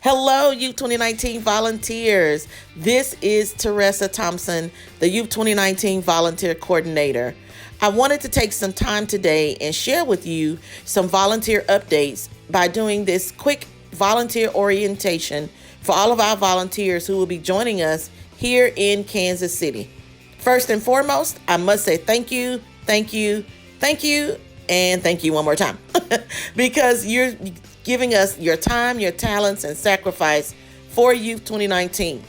Hello, Youth 2019 volunteers. This is Teresa Thompson, the Youth 2019 Volunteer Coordinator. I wanted to take some time today and share with you some volunteer updates by doing this quick volunteer orientation for all of our volunteers who will be joining us here in Kansas City. First and foremost, I must say thank you, thank you, thank you, and thank you one more time because you're giving us your time, your talents, and sacrifice for Youth 2019.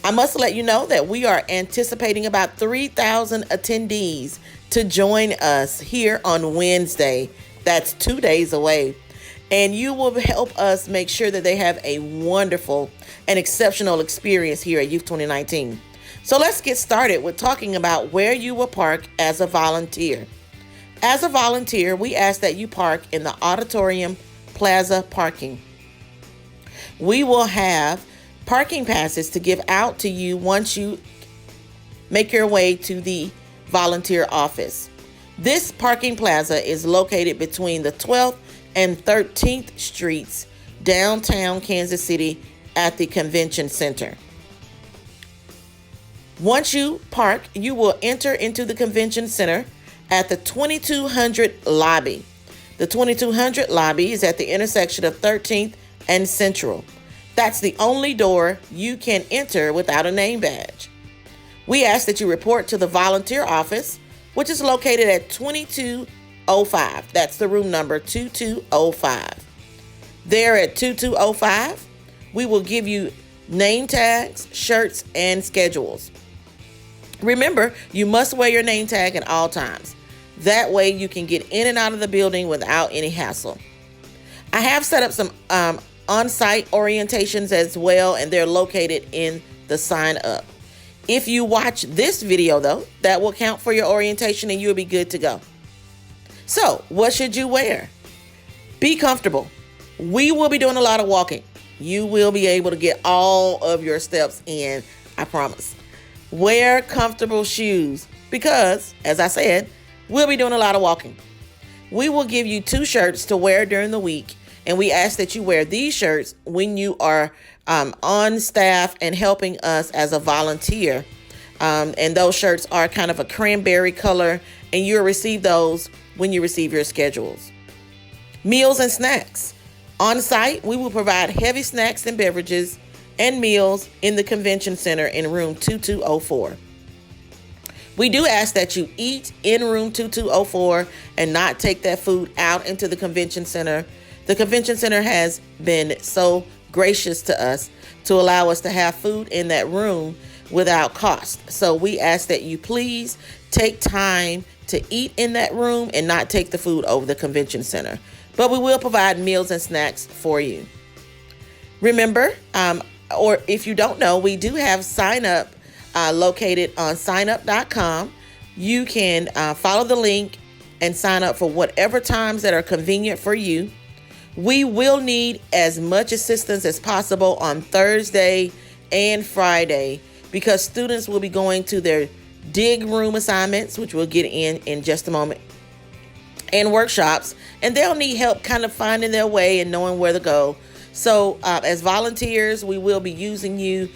I must let you know that we are anticipating about 3,000 attendees to join us here on Wednesday. That's 2 days away. And you will help us make sure that they have a wonderful and exceptional experience here at Youth 2019. So let's get started with talking about where you will park as a volunteer. As a volunteer, we ask that you park in the auditorium plaza parking. We will have parking passes to give out to you once you make your way to the volunteer office. This parking plaza is located between the 12th and 13th Streets, downtown Kansas City at the Convention Center. Once you park, you will enter into the Convention Center at the 2200 lobby. The 2200 lobby is at the intersection of 13th and Central. That's the only door you can enter without a name badge. We ask that you report to the volunteer office, which is located at 2205. That's the room number 2205. There at 2205, we will give you name tags, shirts, and schedules. Remember, you must wear your name tag at all times. That way you can get in and out of the building without any hassle. I have set up some on-site orientations as well, and they're located in the sign up. If you watch this video though, that will count for your orientation and you'll be good to go. So what should you wear? Be comfortable. We will be doing a lot of walking. You will be able to get all of your steps in, I promise. Wear comfortable shoes because, as I said, we'll be doing a lot of walking. We will give you 2 shirts to wear during the week, and we ask that you wear these shirts when you are on staff and helping us as a volunteer. And those shirts are kind of a cranberry color, and you'll receive those when you receive your schedules. Meals and snacks. On site, we will provide heavy snacks and beverages and meals in the convention center in room 2204. We do ask that you eat in room 2204 and not take that food out into the convention center. The convention center has been so gracious to us to allow us to have food in that room without cost. So we ask that you please take time to eat in that room and not take the food over the convention center. But we will provide meals and snacks for you. Remember, or if you don't know, we do have sign up located on signup.com. You can follow the link and sign up for whatever times that are convenient for you. We will need as much assistance as possible on Thursday and Friday because students will be going to their dig room assignments, which we'll get in just a moment, and workshops, and they'll need help kind of finding their way and knowing where to go. So as volunteers, we will be using you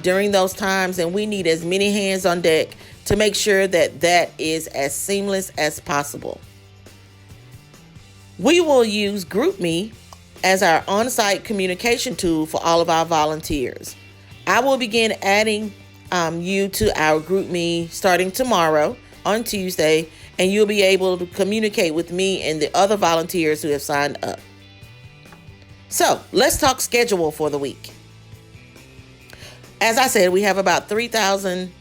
during those times, and we need as many hands on deck to make sure that that is as seamless as possible. We will use GroupMe as our on-site communication tool for all of our volunteers. I will begin adding you to our GroupMe starting tomorrow on Tuesday, and you'll be able to communicate with me and the other volunteers who have signed up. So let's talk schedule for the week. As I said, we have about 3,000,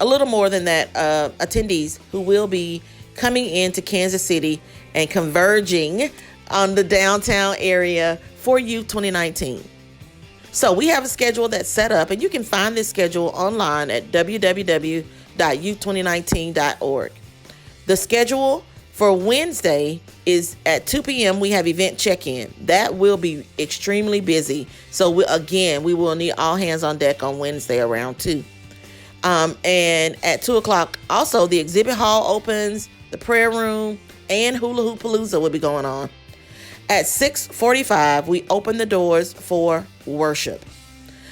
a little more than that, attendees who will be coming into Kansas City and converging on the downtown area for Youth 2019. So we have a schedule that's set up, and you can find this schedule online at www.youth2019.org. The schedule for Wednesday is at 2 p.m. We have event check-in. That will be extremely busy. So we will need all hands on deck on Wednesday around 2. And at 2 o'clock, also the exhibit hall opens, the prayer room, and Hula Hoop Palooza will be going on. At 6:45, we open the doors for worship.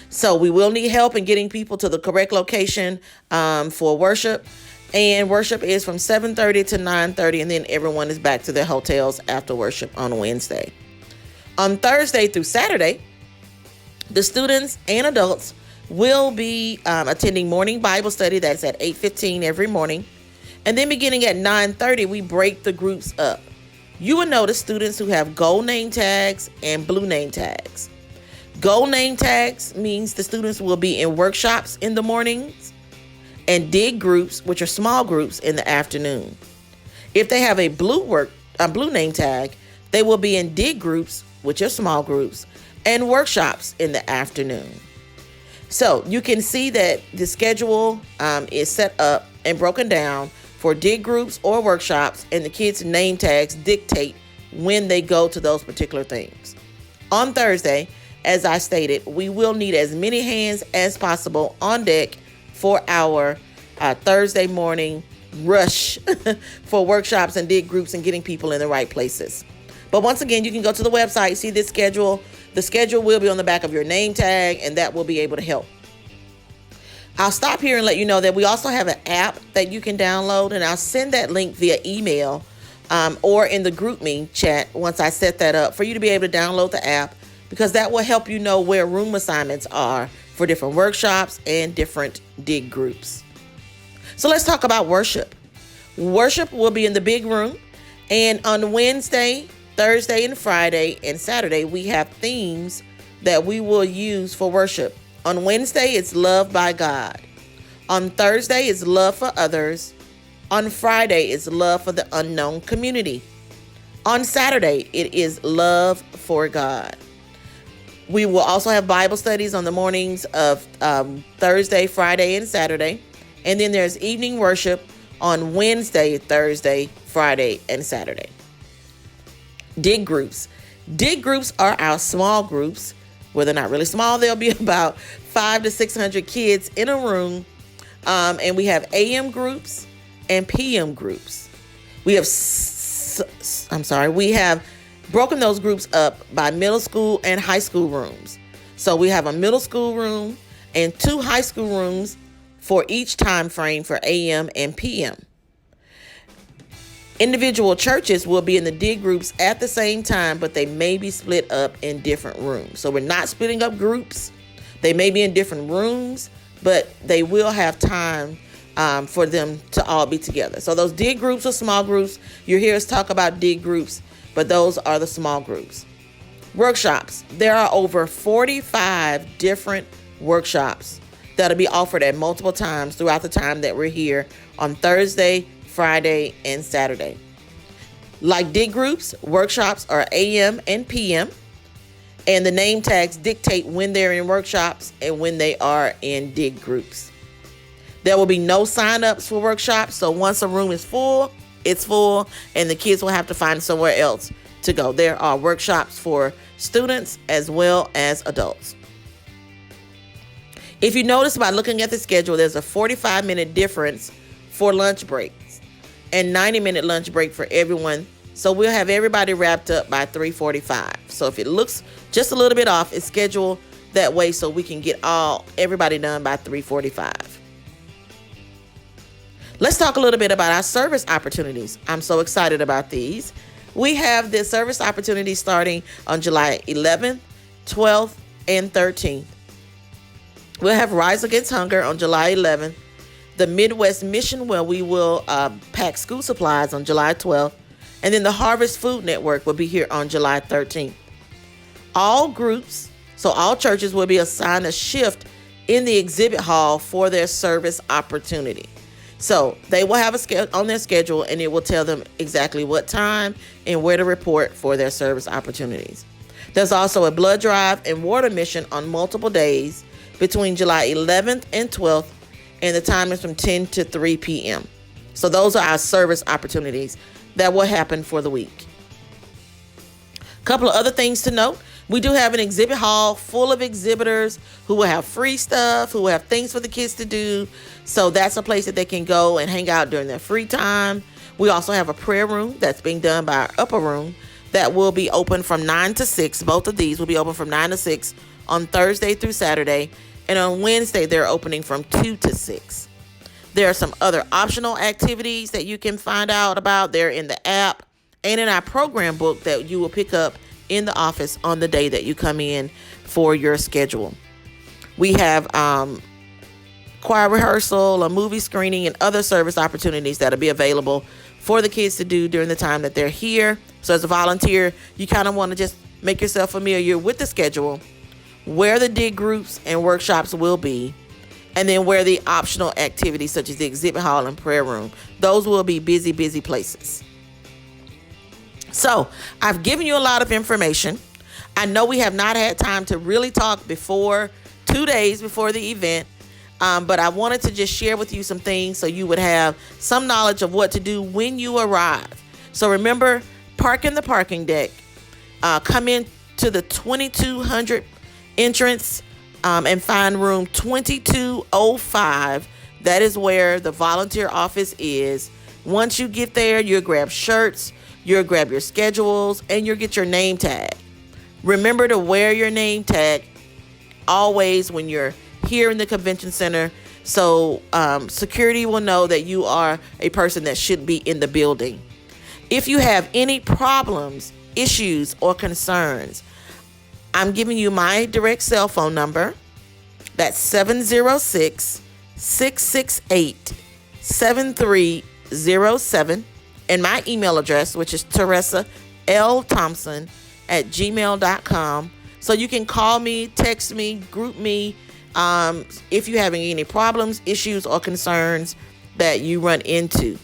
So we will need help in getting people to the correct location for worship. And worship is from 7:30 to 9:30, and then everyone is back to their hotels after worship on Wednesday. On Thursday through Saturday, the students and adults will be attending morning Bible study. That's at 8:15 every morning. And then beginning at 9:30, we break the groups up. You will notice students who have gold name tags and blue name tags. Gold name tags means the students will be in workshops in the mornings and dig groups, which are small groups, in the afternoon. If they have a blue name tag, they will be in dig groups, which are small groups, and workshops in the afternoon. So you can see that the schedule is set up and broken down for dig groups or workshops, and the kids' name tags dictate when they go to those particular things. On Thursday, as I stated, we will need as many hands as possible on deck for our Thursday morning rush for workshops and dig groups and getting people in the right places. But once again, you can go to the website, see this schedule. The schedule will be on the back of your name tag, and that will be able to help. I'll stop here and let you know that we also have an app that you can download, and I'll send that link via email or in the GroupMe chat once I set that up for you to be able to download the app, because that will help you know where room assignments are for different workshops and different dig groups. So let's talk about worship. Worship will be in the big room, and on Wednesday, Thursday, and Friday, and Saturday, we have themes that we will use for worship. On Wednesday, it's love by God. On Thursday, it's love for others. On Friday, it's love for the unknown community. On Saturday, it is love for God. We will also have Bible studies on the mornings of Thursday, Friday, and Saturday. And then there's evening worship on Wednesday, Thursday, Friday, and Saturday. Dig groups. Dig groups are our small groups. Well, they're not really small. There'll be about 500 to 600 kids in a room. And we have AM groups and PM groups. We have broken those groups up by middle school and high school rooms. So we have a middle school room and 2 high school rooms for each time frame for AM and PM. Individual churches will be in the dig groups at the same time, but they may be split up in different rooms. So we're not splitting up groups. They may be in different rooms, but they will have time for them to all be together. So those dig groups are small groups. You hear us talk about dig groups, but those are the small groups. Workshops. There are over 45 different workshops that'll be offered at multiple times throughout the time that we're here on Thursday, Friday, and Saturday. Like dig groups, workshops are AM and PM, and the name tags dictate when they're in workshops and when they are in dig groups. There will be no sign-ups for workshops, so once a room is full, it's full, and the kids will have to find somewhere else to go. There are workshops for students as well as adults. If you notice by looking at the schedule, there's a 45-minute difference for lunch breaks and 90-minute lunch break for everyone. So we'll have everybody wrapped up by 3:45. So if it looks just a little bit off, it's scheduled that way so we can get everybody done by 3:45. Let's talk a little bit about our service opportunities. I'm so excited about these. We have the service opportunities starting on July 11th, 12th, and 13th. We'll have Rise Against Hunger on July 11th. The Midwest Mission, where we will pack school supplies on July 12th. And then the Harvest Food Network will be here on July 13th. All groups, so all churches, will be assigned a shift in the exhibit hall for their service opportunity. So they will have on their schedule, and it will tell them exactly what time and where to report for their service opportunities. There's also a blood drive and water mission on multiple days between July 11th and 12th, and the time is from 10 to 3 p.m. So those are our service opportunities that will happen for the week. A couple of other things to note. We do have an exhibit hall full of exhibitors who will have free stuff, who will have things for the kids to do. So that's a place that they can go and hang out during their free time. We also have a prayer room that's being done by our upper room that will be open from 9 to 6. Both of these will be open from 9 to 6 on Thursday through Saturday. And on Wednesday, they're opening from 2 to 6. There are some other optional activities that you can find out about. They're in the app and in our program book that you will pick up in the office on the day that you come in for your schedule. We have choir rehearsal, a movie screening, and other service opportunities that'll be available for the kids to do during the time that they're here. So as a volunteer, you kind of want to just make yourself familiar with the schedule, where the dig groups and workshops will be, and then where the optional activities such as the exhibit hall and prayer room. Those will be busy, busy places. So I've given you a lot of information. I know we have not had time to really talk before 2 days before the event. But I wanted to just share with you some things so you would have some knowledge of what to do when you arrive. So remember, park in the parking deck. Come in to the 2200 entrance and find room 2205. That is where the volunteer office is. Once you get there, you'll grab shirts, you'll grab your schedules, and you'll get your name tag. Remember to wear your name tag always when you're here in the convention center, so security will know that you are a person that should be in the building. If you have any problems, issues, or concerns, I'm giving you my direct cell phone number. That's 706-668-7307, and my email address, which is teressalthompson@gmail.com. So you can call me, text me, group me, if you're having any problems, issues, or concerns that you run into.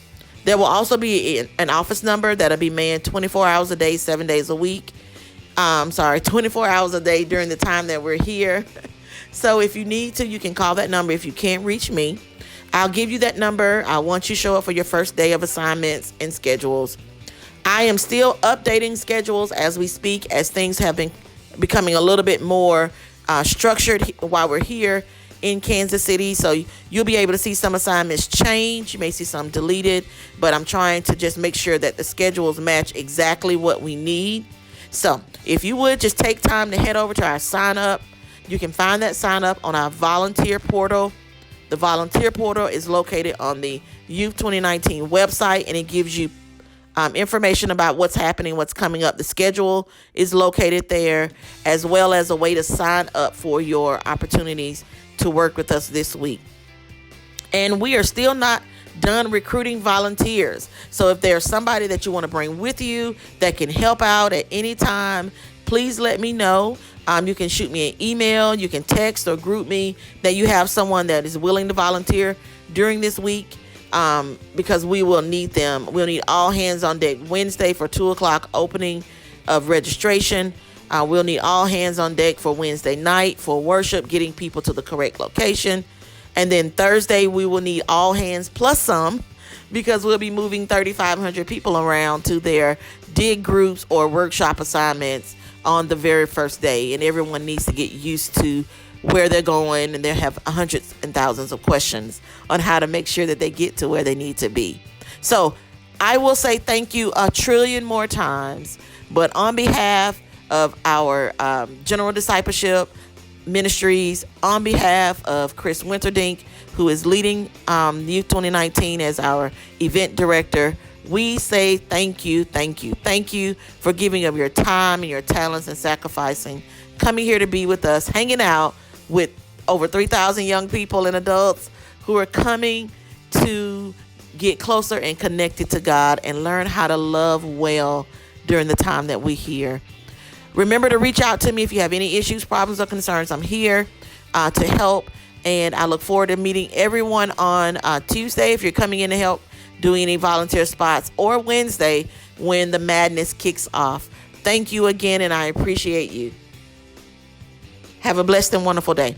There will also be an office number that'll be manned 24 hours a day, 7 days a week. 24 hours a day during the time that we're here. So if you need to, you can call that number. If you can't reach me, I'll give you that number. I want you to show up for your first day of assignments and schedules. I am still updating schedules as we speak, as things have been becoming a little bit more structured while we're here in Kansas City. So you'll be able to see some assignments change. You may see some deleted, but I'm trying to just make sure that the schedules match exactly what we need. So if you would just take time to head over to our sign up. You can find that sign up on our volunteer portal. The volunteer portal is located on the Y2019 website, and it gives you information about what's happening, what's coming up. The schedule is located there, as well as a way to sign up for your opportunities to work with us this week. And we are still not done recruiting volunteers. So if there's somebody that you want to bring with you that can help out at any time, please let me know. You can shoot me an email, you can text or group me that you have someone that is willing to volunteer during this week. Because we will need them. We'll need all hands on deck Wednesday for 2:00 opening of registration. We'll need all hands on deck for Wednesday night for worship, getting people to the correct location. And then Thursday, we will need all hands plus some, because we'll be moving 3,500 people around to their dig groups or workshop assignments on the very first day. And everyone needs to get used to where they're going, and they have hundreds and thousands of questions on how to make sure that they get to where they need to be. So I will say thank you a trillion more times, but on behalf of our General Discipleship Ministries, on behalf of Chris Winterdink, who is leading Youth 2019 as our event director, we say thank you, thank you, thank you for giving of your time and your talents and sacrificing, coming here to be with us, hanging out with over 3,000 young people and adults who are coming to get closer and connected to God and learn how to love well during the time that we're here. Remember to reach out to me if you have any issues, problems, or concerns. I'm here to help, and I look forward to meeting everyone on Tuesday if you're coming in to help doing any volunteer spots, or Wednesday when the madness kicks off. Thank you again, and I appreciate you. Have a blessed and wonderful day.